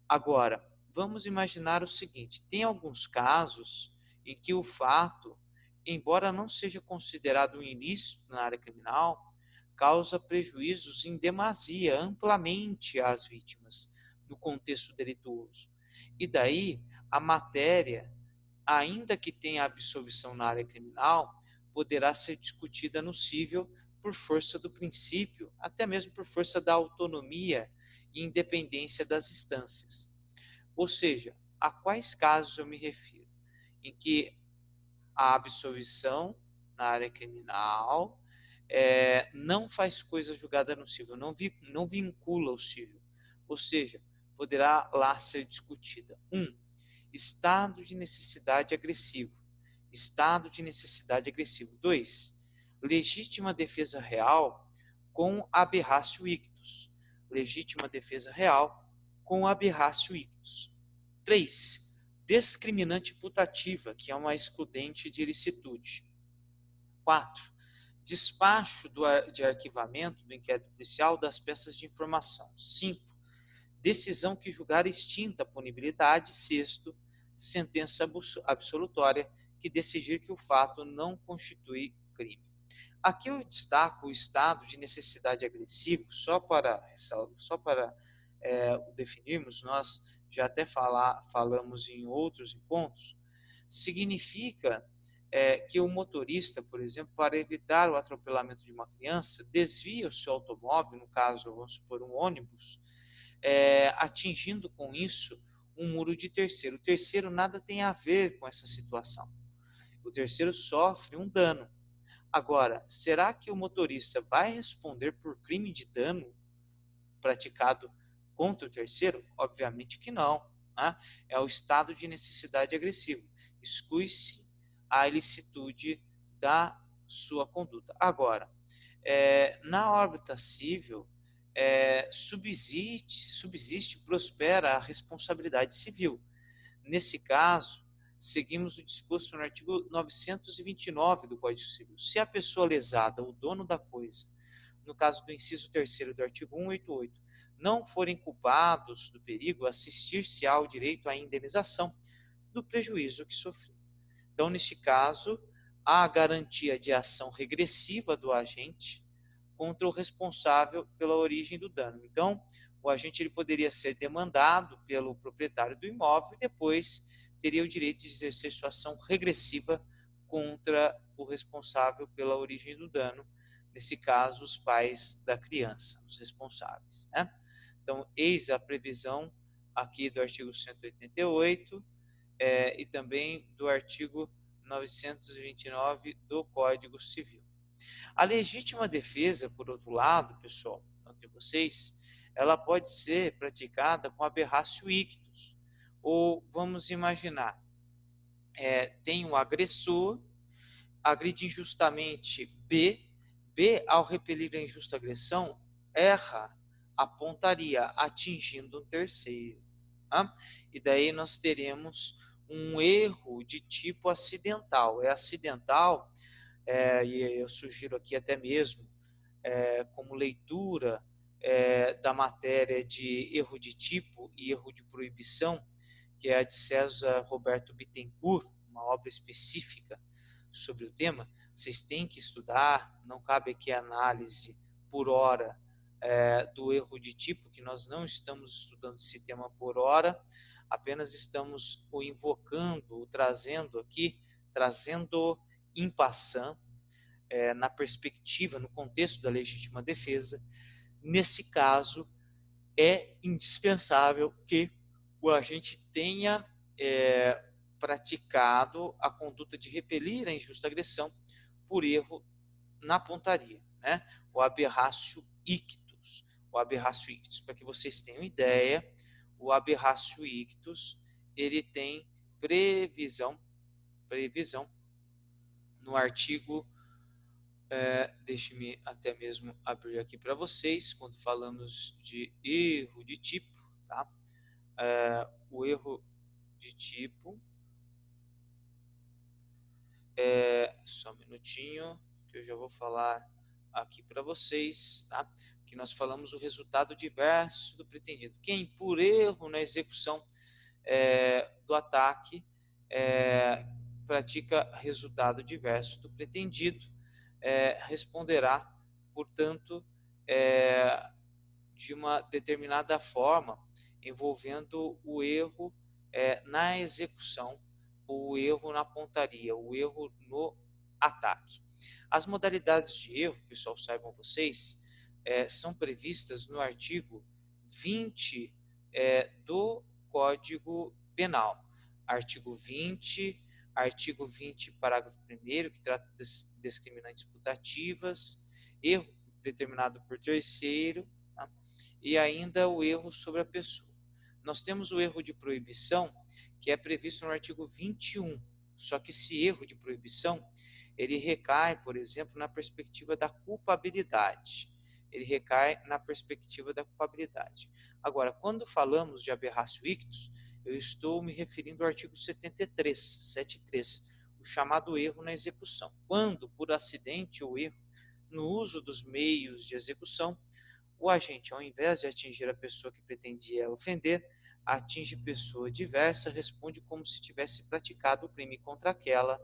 Agora, vamos imaginar o seguinte: tem alguns casos em que o fato, embora não seja considerado um ilícito na área criminal, causa prejuízos em demasia, amplamente às vítimas, no contexto delituoso. E daí, a matéria, ainda que tenha absolvição na área criminal, poderá ser discutida no cível por força do princípio, até mesmo por força da autonomia e independência das instâncias. Ou seja, a quais casos eu me refiro? Em que a absolvição na área criminal não faz coisa julgada no civil, não vincula o civil. Ou seja, poderá lá ser discutida. Estado de necessidade agressivo. Estado de necessidade agressivo. 2. Legítima defesa real com aberratio ictus. Legítima defesa real com aberratio ictus. 3. Discriminante putativa, que é uma excludente de ilicitude. 4. Despacho de arquivamento do inquérito policial das peças de informação. 5. Decisão que julgar extinta a punibilidade. 6. Sentença absolutória que decidir que o fato não constitui crime. Aqui eu destaco o estado de necessidade agressivo, só para definirmos, nós já até falamos em outros encontros, significa que o motorista, por exemplo, para evitar o atropelamento de uma criança, desvia o seu automóvel, no caso, vamos supor, um ônibus, atingindo com isso um muro de terceiro. O terceiro nada tem a ver com essa situação. O terceiro sofre um dano. Agora, será que o motorista vai responder por crime de dano praticado contra o terceiro? Obviamente que não. Né? É o estado de necessidade agressivo. Exclui-se a ilicitude da sua conduta. Agora, na órbita civil, subsiste, prospera a responsabilidade civil. Nesse caso, seguimos o disposto no artigo 929 do Código Civil. Se a pessoa lesada, o dono da coisa, no caso do inciso 3º do artigo 188, não forem culpados do perigo, assistir-se ao direito à indenização do prejuízo que sofreu. Então, neste caso, há a garantia de ação regressiva do agente contra o responsável pela origem do dano. Então, o agente ele poderia ser demandado pelo proprietário do imóvel e depois teria o direito de exercer sua ação regressiva contra o responsável pela origem do dano, nesse caso, os pais da criança, os responsáveis. Né? Então, eis a previsão aqui do artigo 188 e também do artigo 929 do Código Civil. A legítima defesa, por outro lado, pessoal, entre vocês, ela pode ser praticada com aberratio ictus. Ou vamos imaginar, tem um agressor, agride injustamente B, ao repelir a injusta agressão, erra a pontaria, atingindo um terceiro. Tá? E daí nós teremos um erro de tipo acidental. É acidental, e eu sugiro aqui até mesmo, como leitura da matéria de erro de tipo e erro de proibição, que é a de César Roberto Bittencourt, uma obra específica sobre o tema. Vocês têm que estudar, não cabe aqui a análise por hora do erro de tipo, que nós não estamos estudando esse tema por hora, apenas estamos o invocando, o trazendo aqui, trazendo em passant, na perspectiva, no contexto da legítima defesa. Nesse caso, é indispensável que o agente tenha praticado a conduta de repelir a injusta agressão por erro na pontaria, né? O aberratio ictus. O aberratio ictus, para que vocês tenham ideia, o aberratio ictus, ele tem previsão no artigo, deixe-me até mesmo abrir aqui para vocês, quando falamos de erro de tipo, tá? O erro de tipo, só um minutinho, que eu já vou falar aqui para vocês, tá? Que nós falamos o resultado diverso do pretendido. Quem, por erro na execução do ataque, pratica resultado diverso do pretendido, responderá, portanto, de uma determinada forma, envolvendo o erro na execução, o erro na pontaria, o erro no ataque. As modalidades de erro, pessoal, saibam vocês, são previstas no artigo 20 do Código Penal. Artigo 20, parágrafo 1º, que trata das discriminantes putativas, erro determinado por terceiro, tá? E ainda o erro sobre a pessoa. Nós temos o erro de proibição, que é previsto no artigo 21, só que esse erro de proibição, ele recai, por exemplo, na perspectiva da culpabilidade. Ele recai na perspectiva da culpabilidade. Agora, quando falamos de aberratio ictus, eu estou me referindo ao artigo 73, o chamado erro na execução. Quando, por acidente ou erro, no uso dos meios de execução, o agente, ao invés de atingir a pessoa que pretendia ofender, atinge pessoa diversa, responde como se tivesse praticado o crime contra aquela,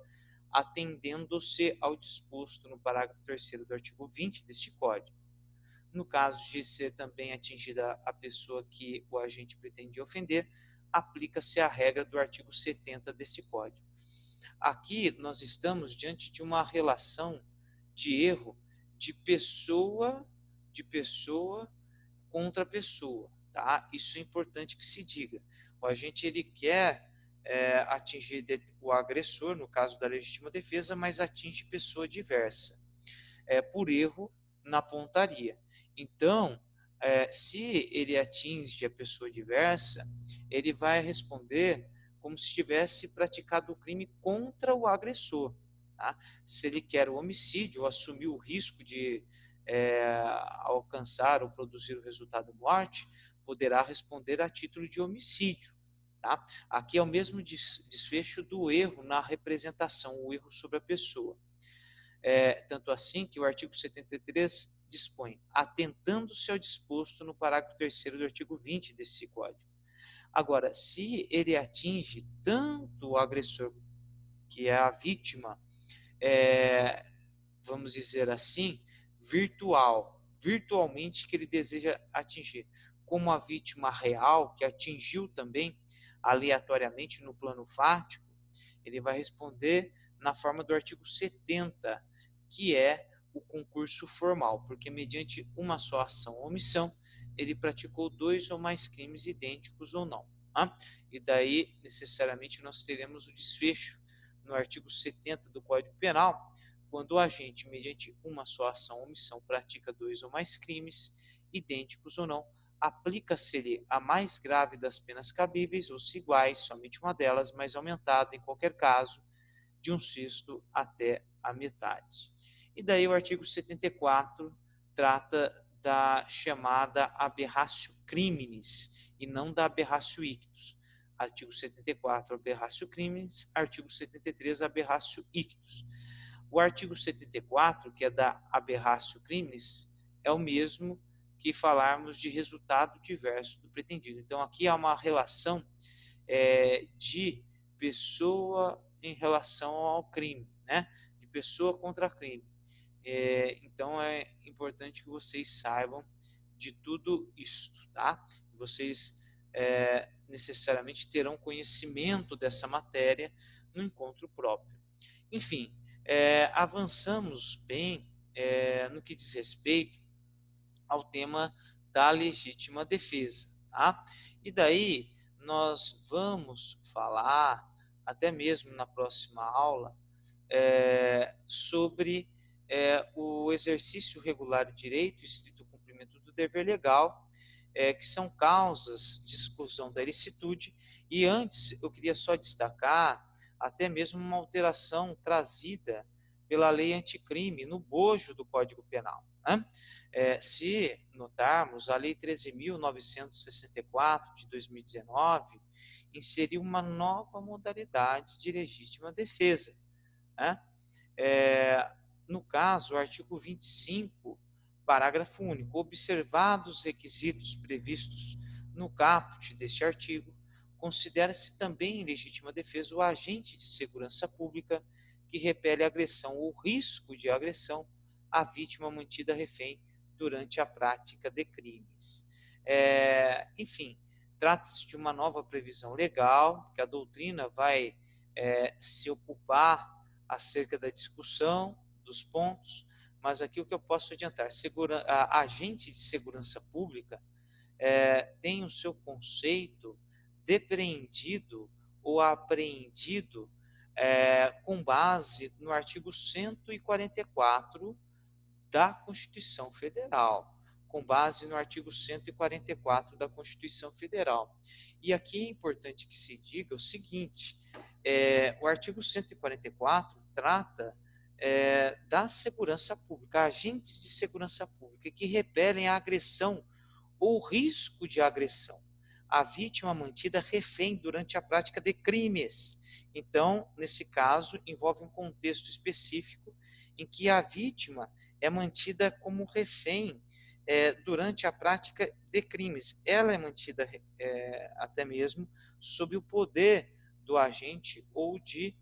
atendendo-se ao disposto no parágrafo 3º do artigo 20 deste Código. No caso de ser também atingida a pessoa que o agente pretendia ofender, aplica-se a regra do artigo 70 deste Código. Aqui nós estamos diante de uma relação de erro de pessoa contra pessoa, tá? Isso é importante que se diga. O agente ele quer atingir o agressor, no caso da legítima defesa, mas atinge pessoa diversa, por erro na pontaria. Então, se ele atinge a pessoa diversa, ele vai responder como se tivesse praticado o crime contra o agressor. Tá? Se ele quer o homicídio, ou assumir o risco de alcançar ou produzir o resultado morte, poderá responder a título de homicídio. Tá? Aqui é o mesmo desfecho do erro na representação, o erro sobre a pessoa. Tanto assim que o artigo 73 dispõe, atentando-se ao disposto no parágrafo 3º do artigo 20 desse Código. Agora, se ele atinge tanto o agressor, que é a vítima, vamos dizer assim, virtualmente que ele deseja atingir, como a vítima real, que atingiu também aleatoriamente no plano fático, ele vai responder na forma do artigo 70, que é o concurso formal, porque mediante uma só ação ou omissão, ele praticou 2 ou mais crimes idênticos ou não. Tá? E daí, necessariamente, nós teremos o desfecho no artigo 70 do Código Penal, quando o agente, mediante uma só ação ou omissão, pratica 2 ou mais crimes, idênticos ou não, aplica-se-lhe a mais grave das penas cabíveis, ou se iguais, somente uma delas, mas aumentada, em qualquer caso, de 1/6 até a metade. E daí o artigo 74 trata da chamada aberratio criminis, e não da aberratio ictus. Artigo 74, aberratio criminis, artigo 73, aberratio ictus. O artigo 74, que é da aberratio criminis, é o mesmo que falarmos de resultado diverso do pretendido. Então, aqui há uma relação de pessoa em relação ao crime, né? De pessoa contra crime. Então, é importante que vocês saibam de tudo isso, tá? Vocês necessariamente terão conhecimento dessa matéria no encontro próprio. Enfim, avançamos bem no que diz respeito ao tema da legítima defesa, tá? E daí nós vamos falar, até mesmo na próxima aula, sobre o exercício regular de direito e estrito cumprimento do dever legal, que são causas de exclusão da ilicitude. E antes eu queria só destacar até mesmo uma alteração trazida pela lei anticrime no bojo do Código Penal, né? Se notarmos, a Lei 13.964 de 2019 inseriu uma nova modalidade de legítima defesa, né? No caso, o artigo 25, parágrafo único, observados os requisitos previstos no caput deste artigo, considera-se também em legítima defesa o agente de segurança pública que repele a agressão ou risco de agressão à vítima mantida refém durante a prática de crimes. Enfim, trata-se de uma nova previsão legal, que a doutrina vai se ocupar acerca da discussão dos pontos, mas aqui o que eu posso adiantar, agente de segurança pública tem o seu conceito depreendido ou apreendido com base no artigo 144 da Constituição Federal, com base no artigo 144 da Constituição Federal. E aqui é importante que se diga o seguinte, o artigo 144 trata da segurança pública, agentes de segurança pública que repelem a agressão ou risco de agressão. A vítima mantida refém durante a prática de crimes. Então, nesse caso, envolve um contexto específico em que a vítima é mantida como refém durante a prática de crimes. Ela é mantida até mesmo sob o poder do agente ou de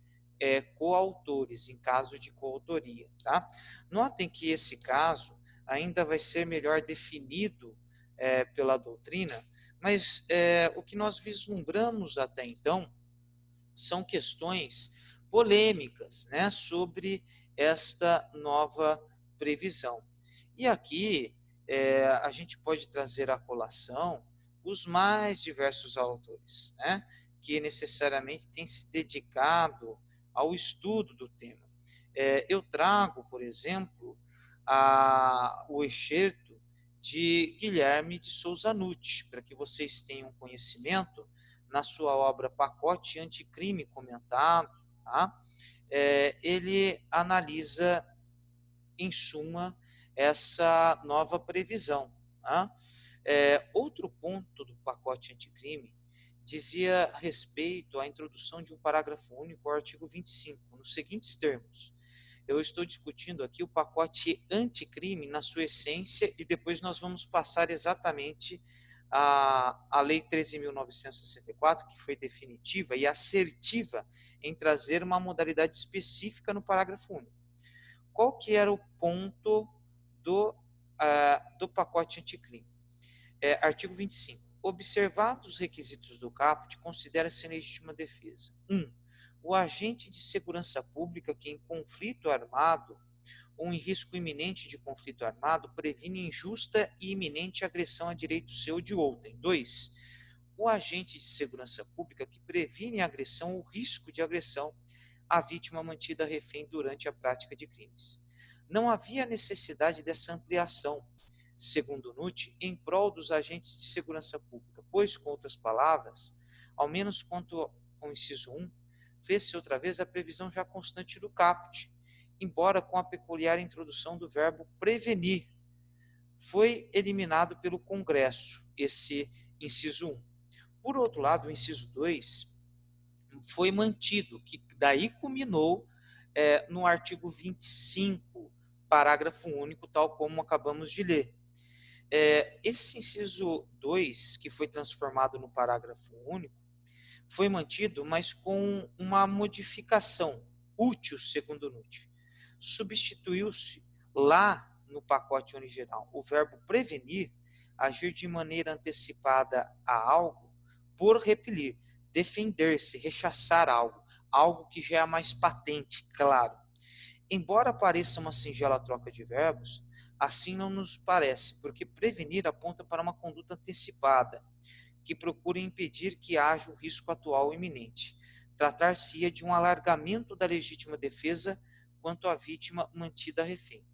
coautores, em caso de coautoria. Tá? Notem que esse caso ainda vai ser melhor definido pela doutrina, mas o que nós vislumbramos até então são questões polêmicas, né, sobre esta nova previsão. E aqui a gente pode trazer à colação os mais diversos autores, né, que necessariamente têm se dedicado ao estudo do tema. Eu trago, por exemplo, o excerto de Guilherme de Souza Nutti, para que vocês tenham conhecimento, na sua obra Pacote Anticrime Comentado, tá? Ele analisa, em suma, essa nova previsão. Tá? Outro ponto do pacote anticrime dizia respeito à introdução de um parágrafo único ao artigo 25, nos seguintes termos. Eu estou discutindo aqui o pacote anticrime na sua essência e depois nós vamos passar exatamente a Lei 13.964, que foi definitiva e assertiva em trazer uma modalidade específica no parágrafo único. Qual que era o ponto do pacote anticrime? Artigo 25. Observados os requisitos do caput, considera-se legítima defesa. 1. O agente de segurança pública que em conflito armado ou em risco iminente de conflito armado previne injusta e iminente agressão a direito seu ou de outrem. 2. O agente de segurança pública que previne a agressão ou risco de agressão à vítima mantida refém durante a prática de crimes. Não havia necessidade dessa ampliação, segundo Nutti, em prol dos agentes de segurança pública, pois, com outras palavras, ao menos quanto ao inciso 1, fez-se outra vez a previsão já constante do caput, embora com a peculiar introdução do verbo prevenir. Foi eliminado pelo Congresso esse inciso 1. Por outro lado, o inciso 2 foi mantido, que daí culminou no artigo 25, parágrafo único, tal como acabamos de ler. Esse inciso 2, que foi transformado no parágrafo único, foi mantido, mas com uma modificação útil, segundo Nutti. Substituiu-se lá no pacote original o verbo prevenir, agir de maneira antecipada a algo, por repelir, defender-se, rechaçar algo, algo que já é mais patente, claro. Embora pareça uma singela troca de verbos, assim não nos parece, porque prevenir aponta para uma conduta antecipada, que procura impedir que haja o risco atual iminente. Tratar-se-ia de um alargamento da legítima defesa quanto à vítima mantida refém.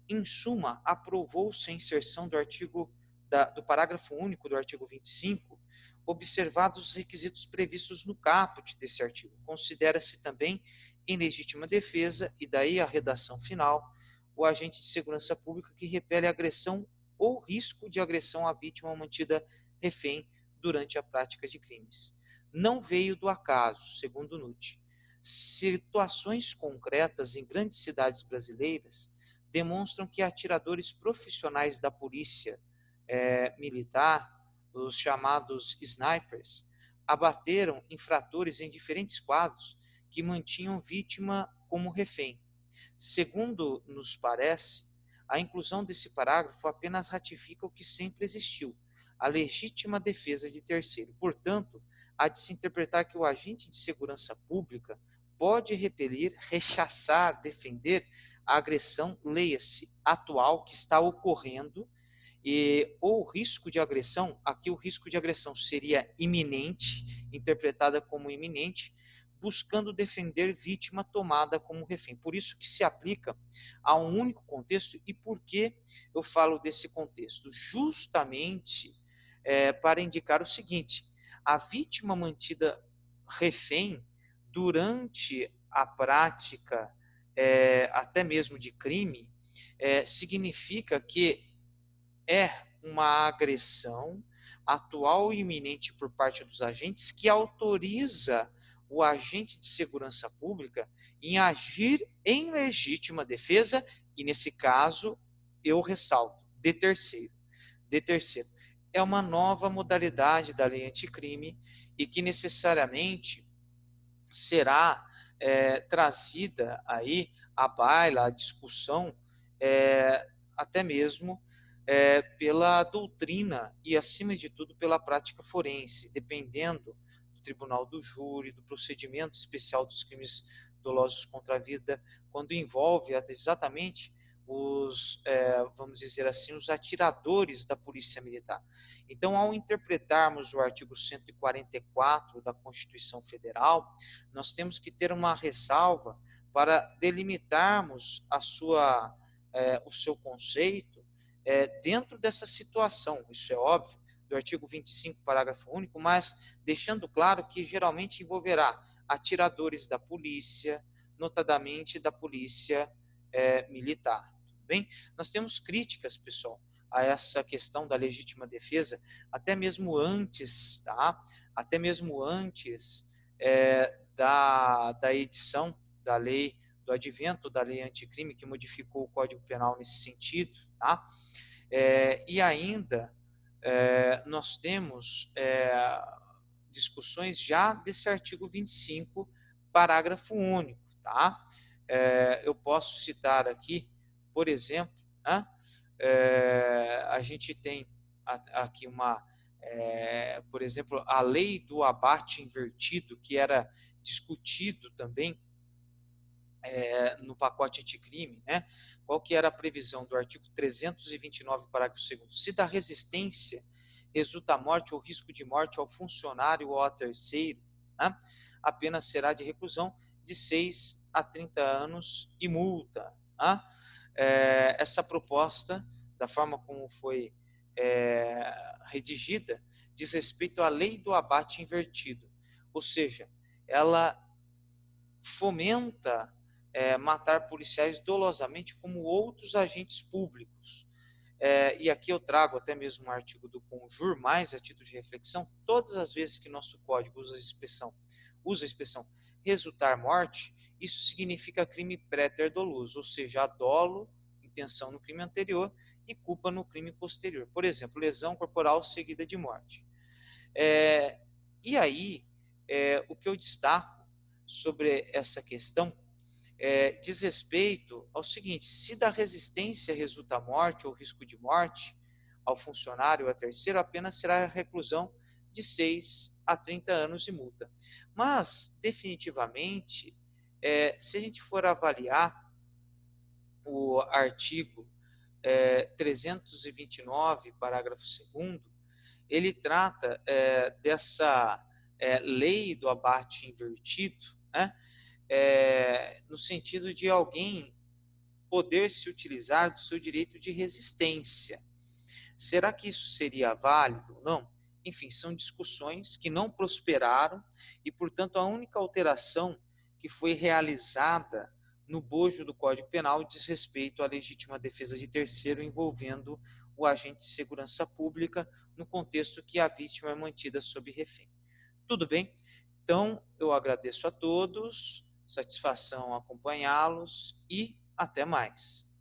Em suma, aprovou-se a inserção do parágrafo único do artigo 25, observados os requisitos previstos no caput desse artigo. Considera-se também em legítima defesa, e daí a redação final, o agente de segurança pública que repele agressão ou risco de agressão à vítima mantida refém durante a prática de crimes. Não veio do acaso, segundo Nutti. Situações concretas em grandes cidades brasileiras demonstram que atiradores profissionais da polícia militar, os chamados snipers, abateram infratores em diferentes quadros que mantinham vítima como refém. Segundo nos parece, a inclusão desse parágrafo apenas ratifica o que sempre existiu, a legítima defesa de terceiro. Portanto, há de se interpretar que o agente de segurança pública pode repelir, rechaçar, defender a agressão, leia-se, atual, que está ocorrendo ou risco de agressão, aqui o risco de agressão seria iminente, interpretada como iminente, buscando defender vítima tomada como refém. Por isso que se aplica a um único contexto. E por que eu falo desse contexto? Justamente para indicar o seguinte: a vítima mantida refém durante a prática até mesmo de crime, significa que é uma agressão atual e iminente por parte dos agentes que autoriza o agente de segurança pública em agir em legítima defesa e, nesse caso, eu ressalto, de terceiro. De terceiro. É uma nova modalidade da lei anticrime e que necessariamente será trazida aí à baila, à discussão, até mesmo pela doutrina e, acima de tudo, pela prática forense, dependendo do tribunal do júri, do procedimento especial dos crimes dolosos contra a vida, quando envolve exatamente os, vamos dizer assim, os atiradores da Polícia Militar. Então, ao interpretarmos o artigo 144 da Constituição Federal, nós temos que ter uma ressalva para delimitarmos o seu conceito dentro dessa situação. Isso é óbvio, do artigo 25, parágrafo único, mas deixando claro que geralmente envolverá atiradores da polícia, notadamente da polícia militar. Tudo bem? Nós temos críticas, pessoal, a essa questão da legítima defesa, até mesmo antes, tá? Até mesmo antes da edição da lei, do advento da lei anticrime, que modificou o Código Penal nesse sentido, tá? E ainda nós temos discussões já desse artigo 25, parágrafo único, tá? Eu posso citar aqui, por exemplo, né? A gente tem aqui por exemplo, a lei do abate invertido, que era discutido também no pacote anticrime, né? Qual que era a previsão do artigo 329, parágrafo 2º? Se da resistência resulta a morte ou risco de morte ao funcionário ou a terceiro, né? A pena será de reclusão de 6 a 30 anos e multa. Né? Essa proposta, da forma como foi redigida, diz respeito à lei do abate invertido, ou seja, ela fomenta matar policiais dolosamente como outros agentes públicos. E aqui eu trago até mesmo um artigo do Conjur, mais a título de reflexão: todas as vezes que nosso código usa a expressão resultar morte, isso significa crime préter doloso, ou seja, dolo, intenção no crime anterior e culpa no crime posterior. Por exemplo, lesão corporal seguida de morte. E aí, o que eu destaco sobre essa questão diz respeito ao seguinte: se da resistência resulta a morte ou risco de morte ao funcionário ou a terceiro, a pena será a reclusão de 6 a 30 anos e multa. Mas, definitivamente, se a gente for avaliar o artigo 329, parágrafo 2º, ele trata dessa lei do abate invertido, né? No sentido de alguém poder se utilizar do seu direito de resistência. Será que isso seria válido ou não? Enfim, são discussões que não prosperaram e, portanto, a única alteração que foi realizada no bojo do Código Penal diz respeito à legítima defesa de terceiro envolvendo o agente de segurança pública no contexto que a vítima é mantida sob refém. Tudo bem? Então, eu agradeço a todos, satisfação acompanhá-los e até mais.